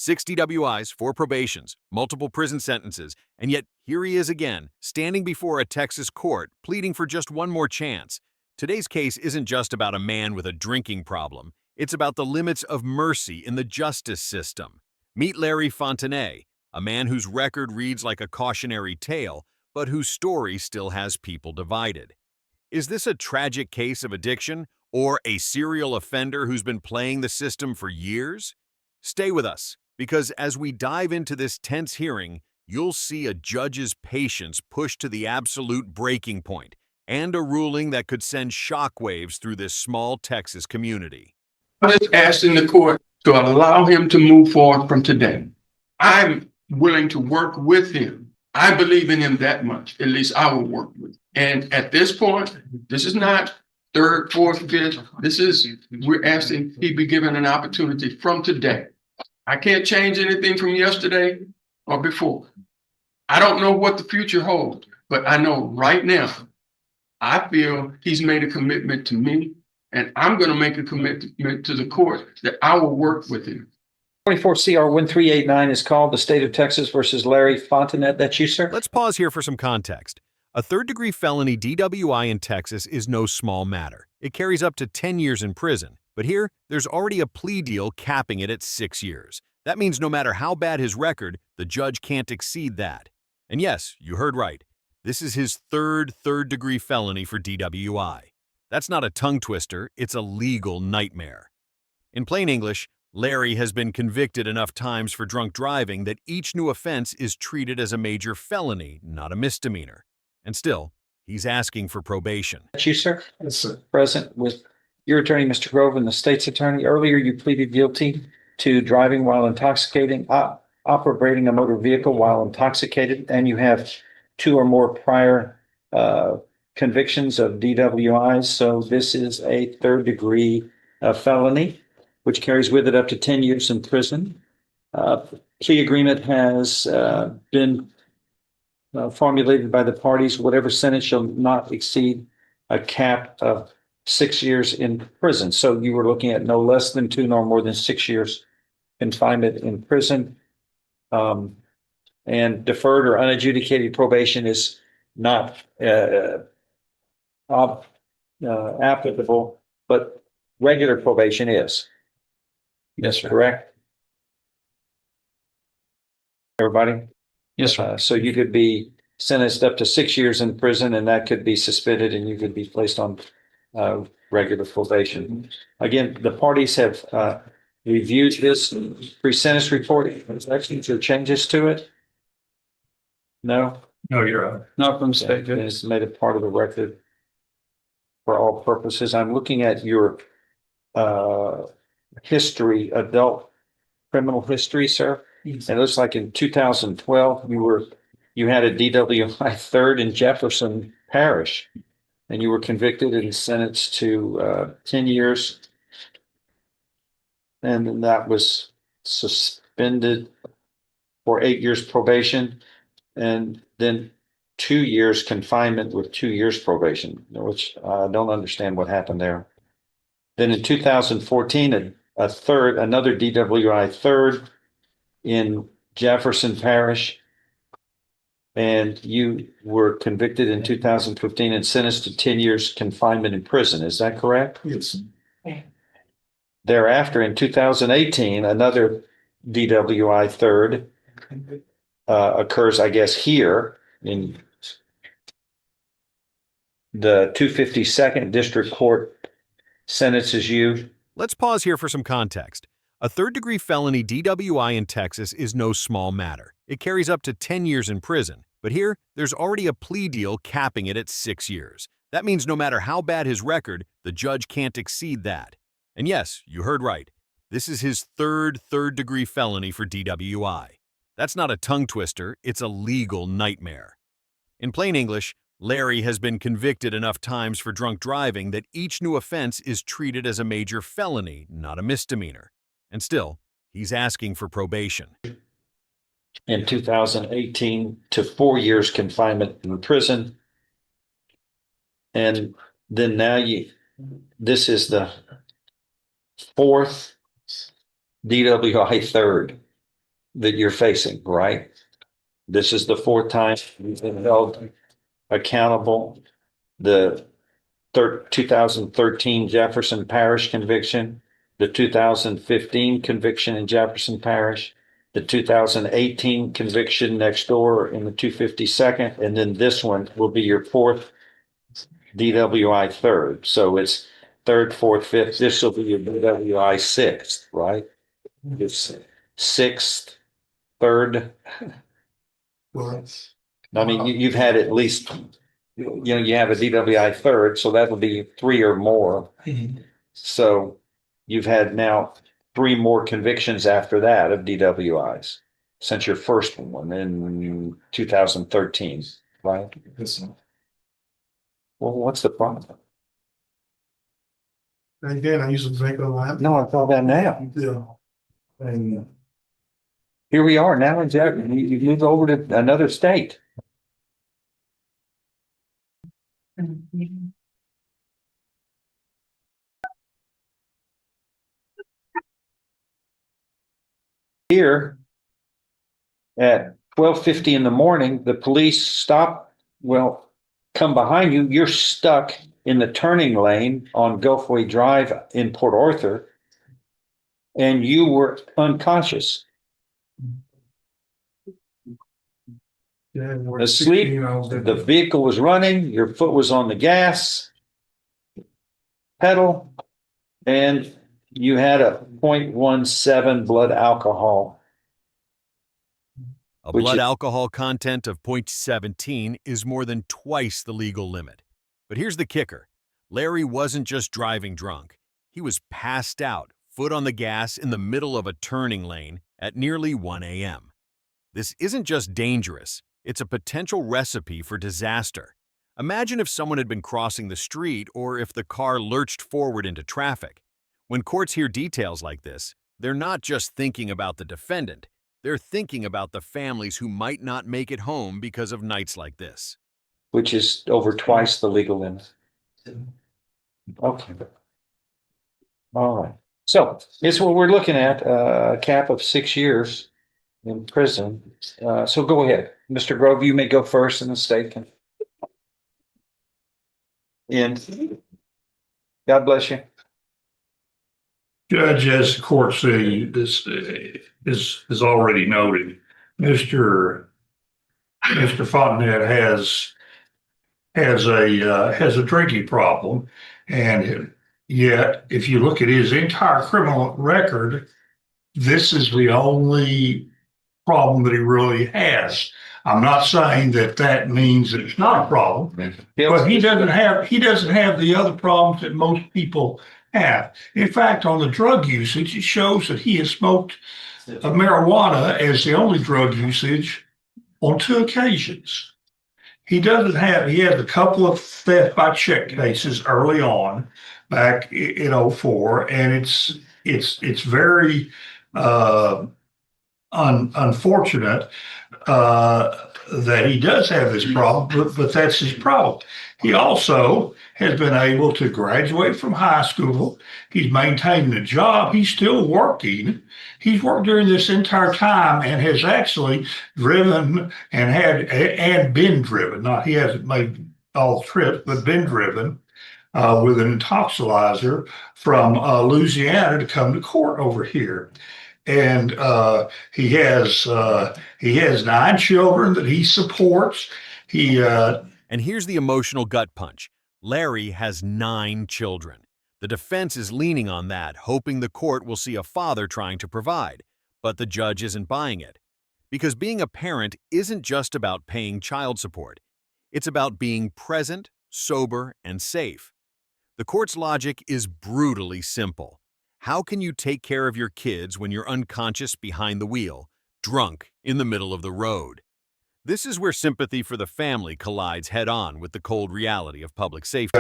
6 DWIs, 4 probations, multiple prison sentences, and yet here he is again, standing before a Texas court, pleading for just one more chance. Today's case isn't just about a man with a drinking problem. It's about the limits of mercy in the justice system. Meet Larry Fontenay, a man whose record reads like a cautionary tale, but whose story still has people divided. Is this a tragic case of addiction or a serial offender who's been playing the system for years? Stay with us, because as we dive into this tense hearing, you'll see a judge's patience pushed to the absolute breaking point and a ruling that could send shockwaves through this small Texas community. I'm just asking the court to allow him to move forward from today. I'm willing to work with him. I believe in him that much. At least I will work with him. And at this point, this is not third, fourth, fifth. We're asking he be given an opportunity from today. I can't change anything from yesterday or before. I don't know what the future holds, but I know right now, I feel he's made a commitment to me, and I'm going to make a commitment to the court that I will work with him. 24 CR 1389 is called the State of Texas versus Larry Fontenay. That's you, sir? Let's pause here for some context. A third-degree felony DWI in Texas is no small matter. It carries up to 10 years in prison. But here, there's already a plea deal capping it at 6 years. That means no matter how bad his record, the judge can't exceed that. And yes, you heard right. This is his third-degree felony for DWI. That's not a tongue twister, it's a legal nightmare. In plain English, Larry has been convicted enough times for drunk driving that each new offense is treated as a major felony, not a misdemeanor. And still, he's asking for probation. That's you, sir? Yes, sir. Present with your attorney, Mr. Grove, and the state's attorney. Earlier, you pleaded guilty to driving while intoxicating, operating a motor vehicle while intoxicated, and you have 2 or more prior convictions of DWIs. So this is a third-degree felony, which carries with it up to 10 years in prison. Plea agreement has been formulated by the parties. Whatever sentence shall not exceed a cap of 6 years in prison. So you were looking at no less than 2 nor more than 6 years confinement in prison. And deferred or unadjudicated probation is not applicable, but regular probation is. Yes, sir. Correct? Everybody? Yes, sir. So you could be sentenced up to 6 years in prison, and that could be suspended, and you could be placed on regular probation. Again, the parties have reviewed this pre-sentence report. Corrections or changes to it? No? No, you're right. Not from the state. It's made it part of the record for all purposes. I'm looking at your history, adult criminal history, sir. Yes. And it looks like in 2012, you had a DWI third in Jefferson Parish, and you were convicted and sentenced to 10 years. And then that was suspended for 8 years probation, and then 2 years confinement with 2 years probation, which I don't understand what happened there. Then in 2014, another DWI third in Jefferson Parish, and you were convicted in 2015 and sentenced to 10 years confinement in prison. Is that correct? Yes. Thereafter, in 2018, another DWI third occurs, I guess, here in the 252nd District Court sentences you. Let's pause here for some context. A third-degree felony DWI in Texas is no small matter. It carries up to 10 years in prison. But here, there's already a plea deal capping it at 6 years. That means no matter how bad his record, the judge can't exceed that. And yes, you heard right. This is his third-degree felony for DWI. That's not a tongue twister, it's a legal nightmare. In plain English, Larry has been convicted enough times for drunk driving that each new offense is treated as a major felony, not a misdemeanor. And still, he's asking for probation. In 2018 to 4 years confinement in prison. And then now this is the 4th DWI third. that you're facing, right? This is the fourth time you've been held accountable. The 2013 Jefferson Parish conviction, the 2015 conviction in Jefferson Parish, the 2018 conviction next door in the 252nd, and then this one will be your fourth DWI third. So it's third, fourth, fifth. This will be your DWI sixth, right? It's sixth, third. Well, I mean, you've had at least, you have a DWI third, so that would be three or more. So you've had now three more convictions after that of DWIs since your first one in 2013, right? Well, what's the problem? again, I used to drink a lot. No, I thought that now. Yeah. And Here we are now in Jackson. You moved over to another state. Here at 12:50 in the morning, the police stop, well, come behind you. You're stuck in the turning lane on Gulfway Drive in Port Arthur, and you were unconscious. yeah, we're Asleep. 16 hours a The day. vehicle was running, your foot was on the gas pedal, and you had a 0.17 blood alcohol. A Which blood is- alcohol content of 0.17 is more than twice the legal limit. But here's the kicker. Larry wasn't just driving drunk. He was passed out, foot on the gas in the middle of a turning lane at nearly 1 a.m. This isn't just dangerous, it's a potential recipe for disaster. Imagine if someone had been crossing the street or if the car lurched forward into traffic. When courts hear details like this, they're not just thinking about the defendant, they're thinking about the families who might not make it home because of nights like this. Which is over twice the legal limit. Okay. All right. So it's what we're looking at, a cap of 6 years in prison. So go ahead. Mr. Grove, you may go first and the state can. And God bless you. Judge, as the court said, this is already noted. Mr. Fontenette has a drinking problem, and yet if you look at his entire criminal record, this is the only problem that he really has. I'm not saying that means that it's not a problem, but he doesn't have the other problems that most people have. In fact, on the drug usage, it shows that he has smoked marijuana as the only drug usage on 2 occasions. He had a couple of theft by check cases early on back in '04, and it's very unfortunate that he does have this problem, but that's his problem. He also has been able to graduate from high school. He's maintaining a job. He's still working. He's worked during this entire time and has actually driven and been driven. Not he hasn't made all the trips, but been driven with an intoxilizer from Louisiana to come to court over here. And he has 9 children that he supports. And here's the emotional gut punch. Larry has 9 children. The defense is leaning on that, hoping the court will see a father trying to provide. But the judge isn't buying it. Because being a parent isn't just about paying child support. It's about being present, sober, and safe. The court's logic is brutally simple. How can you take care of your kids when you're unconscious behind the wheel, drunk in the middle of the road? This is where sympathy for the family collides head-on with the cold reality of public safety.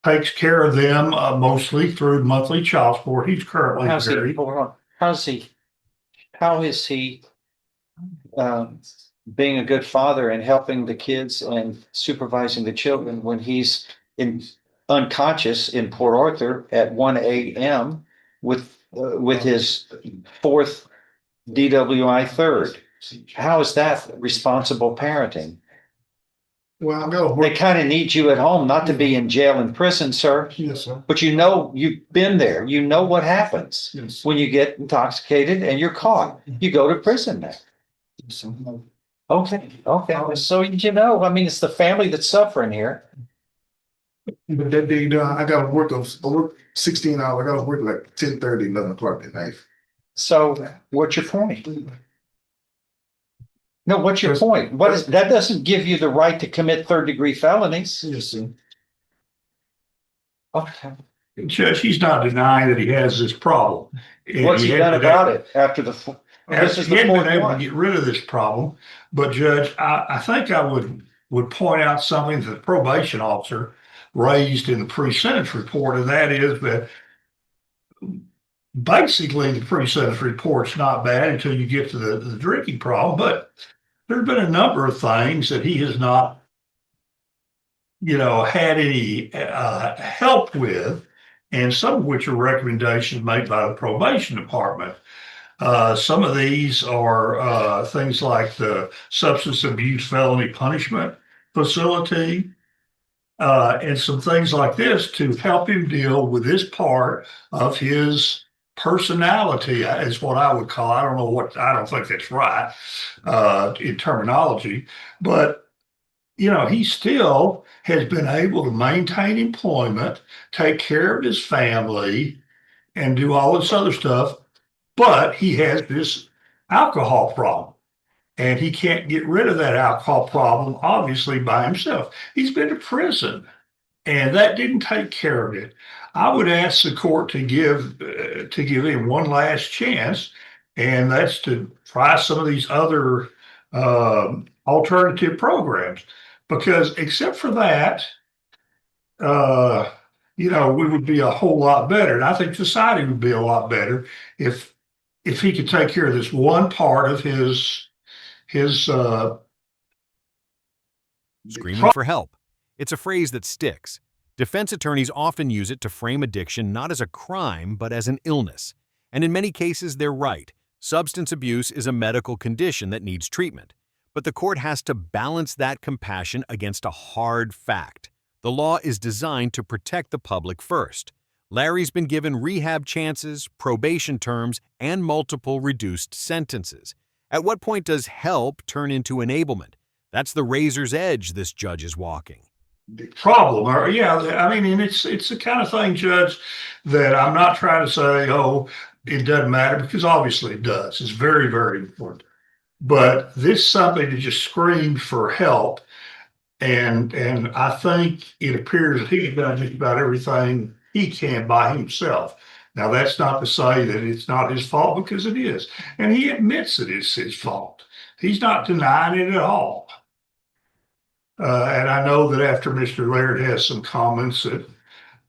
Takes care of them mostly through monthly child support. He's currently married. How is he being a good father and helping the kids and supervising the children when he's unconscious in Port Arthur at 1 a.m. with his fourth DWI third. How is that responsible parenting? Well, I gotta They work. kind of need you at home, not to be in jail and prison, sir. Yes, sir. But you know, you've been there. You know what happens Yes. when you get intoxicated and you're caught. You go to prison then. Okay, okay. So, you know, I mean, it's the family that's suffering here. But that day, I gotta work, I work 16 hours. I gotta work like 10:30, 11 o'clock at night. So what's your point? No, what's your point? What is, that doesn't give you the right to commit third-degree felonies. Yes, sir. Okay. Judge, he's not denying that he has this problem. What's he done about it after the, this is He the hadn't fourth been able to one? get rid of this problem, but Judge, I think I would point out something that the probation officer raised in the pre-sentence report, and that is that basically the pre-sentence report's not bad until you get to the drinking problem, but there's been a number of things that he has not, had any help with, and some of which are recommendations made by the probation department. Some of these are things like the substance abuse felony punishment facility, and some things like this to help him deal with this part of his personality, is what I would call. I don't think that's right in terminology, but he still has been able to maintain employment, take care of his family, and do all this other stuff. But he has this alcohol problem, and he can't get rid of that alcohol problem, obviously, by himself. He's been to prison, and that didn't take care of it. I would ask the court to give him one last chance, and that's to try some of these other alternative programs. Because except for that, we would be a whole lot better. And I think society would be a lot better if he could take care of this one part of his Screaming for help. It's a phrase that sticks. Defense attorneys often use it to frame addiction not as a crime, but as an illness. And in many cases, they're right. Substance abuse is a medical condition that needs treatment. But the court has to balance that compassion against a hard fact. The law is designed to protect the public first. Larry's been given rehab chances, probation terms, and multiple reduced sentences. At what point does help turn into enablement? That's the razor's edge this judge is walking. problem. And it's the kind of thing, Judge, that I'm not trying to say, oh, it doesn't matter, because obviously it does. It's very, very important. But this is something that just screamed for help. And I think it appears that he's done just about everything he can by himself. Now, that's not to say that it's not his fault, because it is. And he admits that it's his fault. He's not denying it at all. And I know that after Mr. Laird has some comments that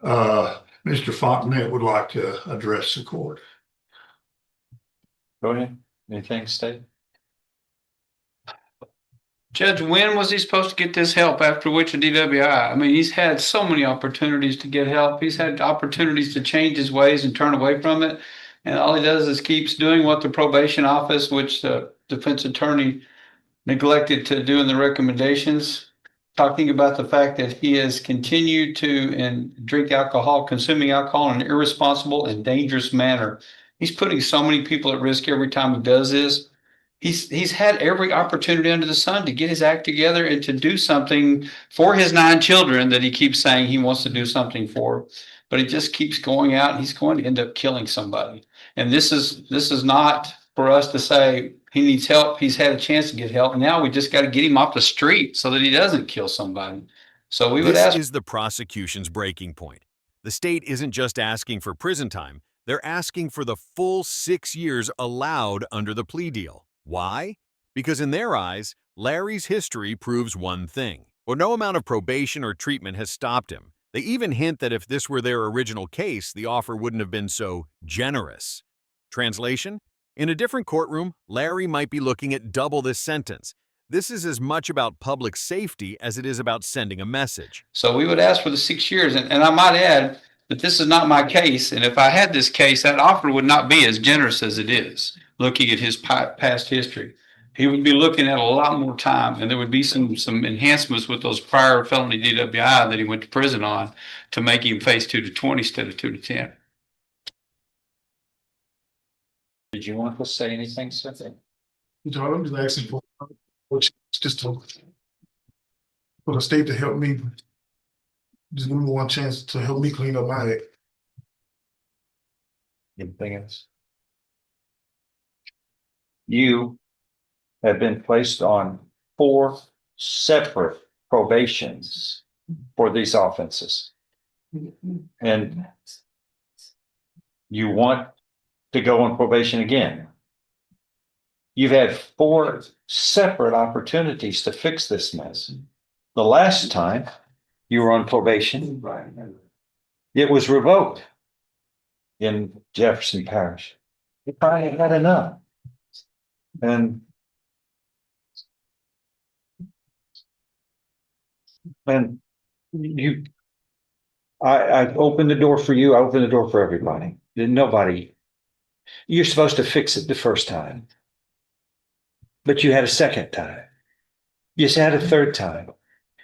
Mr. Fontenette would like to address the court. Go ahead. Anything, State? Judge, when was he supposed to get this help after which a DWI? I mean, he's had so many opportunities to get help. He's had opportunities to change his ways and turn away from it. And all he does is keeps doing what the probation office, which the defense attorney neglected to do in the recommendations, talking about the fact that he has continued to drink alcohol, consuming alcohol in an irresponsible and dangerous manner. He's putting so many people at risk every time he does this. He's had every opportunity under the sun to get his act together and to do something for his 9 children that he keeps saying he wants to do something for, but he just keeps going out and he's going to end up killing somebody. And this is not for us to say he needs help. He's had a chance to get help. And now we just got to get him off the street so that he doesn't kill somebody. So we would ask. This is the prosecution's breaking point. The state isn't just asking for prison time. They're asking for the full 6 years allowed under the plea deal. Why? Because in their eyes, Larry's history proves one thing. Well, no amount of probation or treatment has stopped him. They even hint that if this were their original case, the offer wouldn't have been so generous. Translation? In a different courtroom, Larry might be looking at double this sentence. This is as much about public safety as it is about sending a message. So we would ask for the 6 years. And I might add, that this is not my case. And if I had this case, that offer would not be as generous as it is, looking at his past history. He would be looking at a lot more time, and there would be some enhancements with those prior felony DWI that he went to prison on to make him face 2 to 20 instead of 2 to 10. Did you want to say anything, Cynthia? John, I'm just asking for just to for the state to help me. Just give me one chance to help me clean up my act. Anything else? You have been placed on 4 separate probations for these offenses. And you want to go on probation again. You've had 4 separate opportunities to fix this mess. The last time you were on probation, it was revoked in Jefferson Parish. You probably had enough. And you, I opened the door for you. I opened the door for everybody. Nobody, you're supposed to fix it the first time, but you had a second time. You had a third time.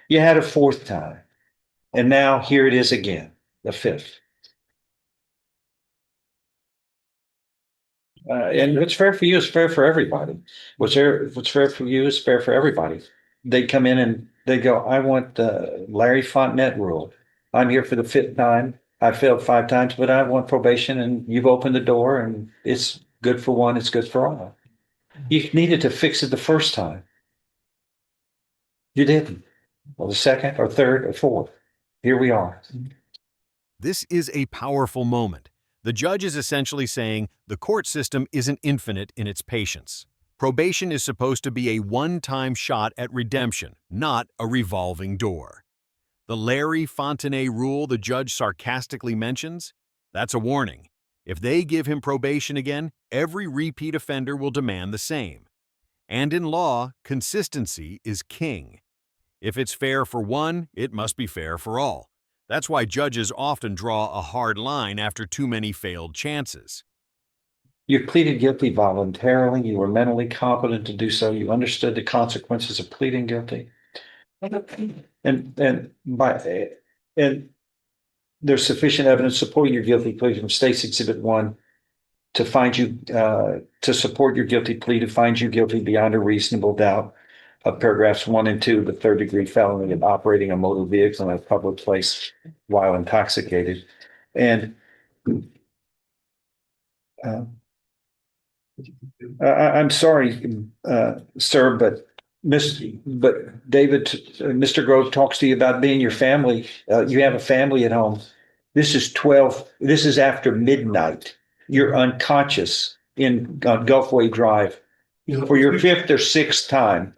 You had a fourth time. And now here it is again, the 5th. And what's fair for you is fair for everybody. What's fair for you is fair for everybody. They come in and they go, I want the Larry Fontenette rule. I'm here for the 5th time. I failed 5 times, but I want probation, and you've opened the door, and it's good for one, it's good for all. You needed to fix it the first time. You didn't. Well, the second or third or fourth. Here we are. This is a powerful moment. The judge is essentially saying the court system isn't infinite in its patience. Probation is supposed to be a one-time shot at redemption, not a revolving door. The Larry Fontenay rule the judge sarcastically mentions? That's a warning. If they give him probation again, every repeat offender will demand the same. And in law, consistency is king. If it's fair for one, it must be fair for all. That's why judges often draw a hard line after too many failed chances. You pleaded guilty voluntarily. You were mentally competent to do so. You understood the consequences of pleading guilty. And there's sufficient evidence supporting your guilty plea from State's Exhibit 1 to find you to support your guilty plea, to find you guilty beyond a reasonable doubt of paragraphs 1 and 2 of the 3rd-degree felony of operating a motor vehicle in a public place while intoxicated. And I'm sorry, sir, but David, Mr. Grove talks to you about being your family. You have a family at home. This is after midnight. You're unconscious on Gulfway Drive for your 5th or 6th time.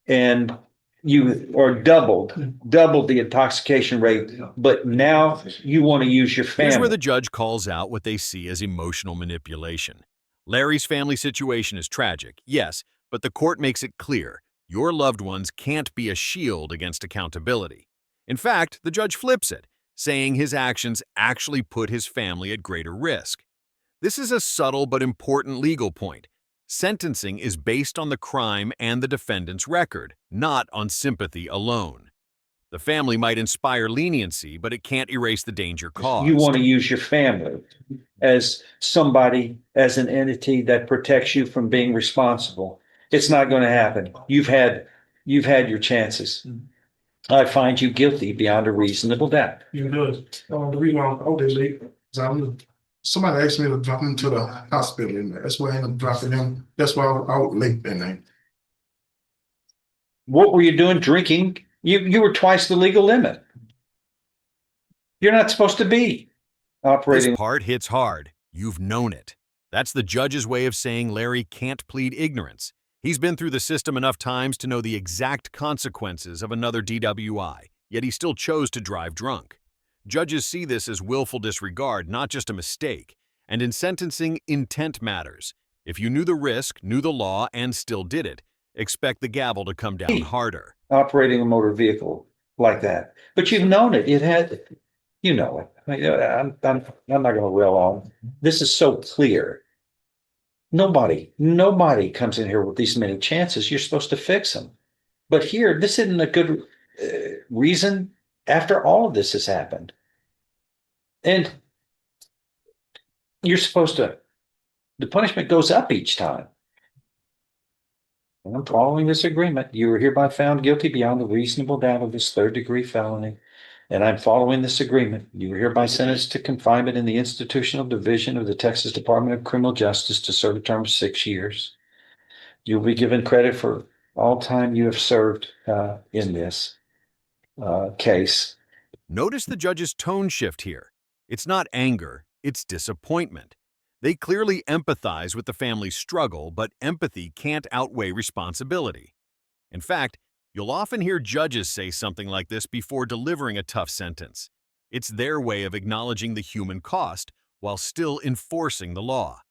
And you are doubled the intoxication rate, but now you want to use your family. Here's where the judge calls out what they see as emotional manipulation. Larry's family situation is tragic, yes, but the court makes it clear your loved ones can't be a shield against accountability. In fact, the judge flips it, saying his actions actually put his family at greater risk. This is a subtle but important legal point. Sentencing is based on the crime and the defendant's record, not on sympathy alone. The family might inspire leniency, but it can't erase the danger caused. You want to use your family as somebody, as an entity that protects you from being responsible. It's not going to happen. You've had your chances. I find you guilty beyond a reasonable doubt. You know, the reason I'm out there late is somebody asked me to drop him to the hospital, and that's why I ended up dropping him. That's why I was out late that night. What were you doing? Drinking? You were twice the legal limit. You're not supposed to be operating. This part hits hard. You've known it. That's the judge's way of saying Larry can't plead ignorance. He's been through the system enough times to know the exact consequences of another DWI, yet he still chose to drive drunk. Judges see this as willful disregard, not just a mistake. And in sentencing, intent matters. If you knew the risk, knew the law, and still did it, expect the gavel to come down harder. Operating a motor vehicle like that. But you've known it. You know it. I'm not gonna rail on. This is so clear. Nobody comes in here with these many chances. You're supposed to fix them. But here, this isn't a good reason after all of this has happened. And you're supposed to, the punishment goes up each time. And I'm following this agreement. You were hereby found guilty beyond a reasonable doubt of this third-degree felony. And I'm following this agreement. You were hereby sentenced to confinement in the institutional division of the Texas Department of Criminal Justice to serve a term of 6 years. You'll be given credit for all time you have served in this case. Notice the judge's tone shift here. It's not anger, it's disappointment. They clearly empathize with the family's struggle, but empathy can't outweigh responsibility. In fact, you'll often hear judges say something like this before delivering a tough sentence. It's their way of acknowledging the human cost while still enforcing the law.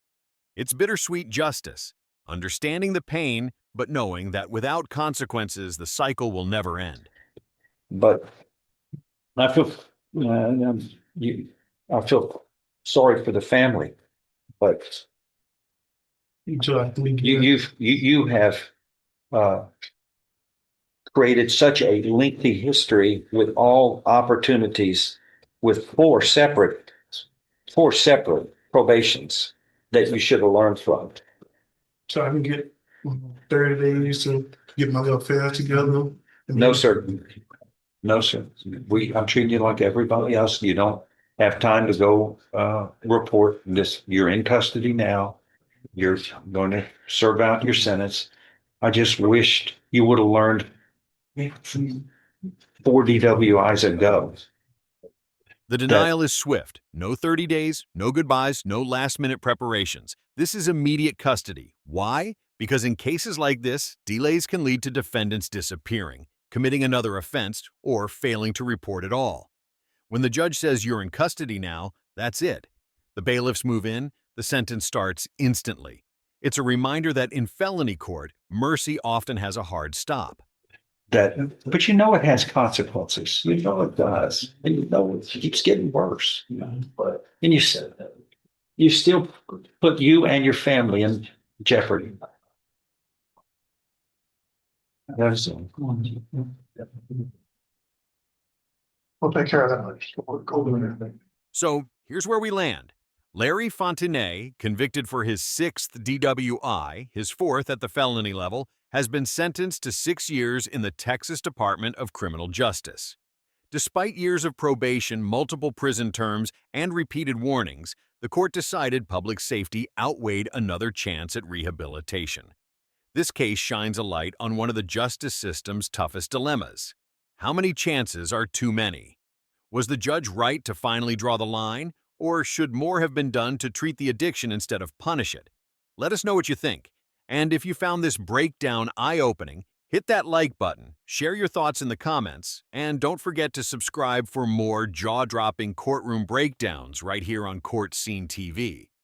It's bittersweet justice, understanding the pain, but knowing that without consequences, the cycle will never end. But I feel I feel sorry for the family, but you have created such a lengthy history with all opportunities with four separate probations that you should have learned from. So I can get 30 days to get my little affairs together. No, sir. No, sir. I'm treating you like everybody else. You don't have time to go report this. You're in custody now. You're going to serve out your sentence. I just wished you would have learned 4 DWIs ago. The denial is swift. No 30 days, no goodbyes, no last-minute preparations. This is immediate custody. Why? Because in cases like this, delays can lead to defendants disappearing, committing another offense, or failing to report at all. When the judge says you're in custody now, that's it. The bailiffs move in, the sentence starts instantly. It's a reminder that in felony court, mercy often has a hard stop. But you know it has consequences. You know it does. And you know it keeps getting worse. But and you still put you and your family in jeopardy. We'll take care of that. Go do anything. So here's where we land. Larry Fontenay, convicted for his 6th DWI, his 4th at the felony level, has been sentenced to 6 years in the Texas Department of Criminal Justice. Despite years of probation, multiple prison terms, and repeated warnings, the court decided public safety outweighed another chance at rehabilitation. This case shines a light on one of the justice system's toughest dilemmas. How many chances are too many? Was the judge right to finally draw the line, or should more have been done to treat the addiction instead of punish it? Let us know what you think. And if you found this breakdown eye-opening, hit that like button, share your thoughts in the comments, and don't forget to subscribe for more jaw-dropping courtroom breakdowns right here on Court Scene TV.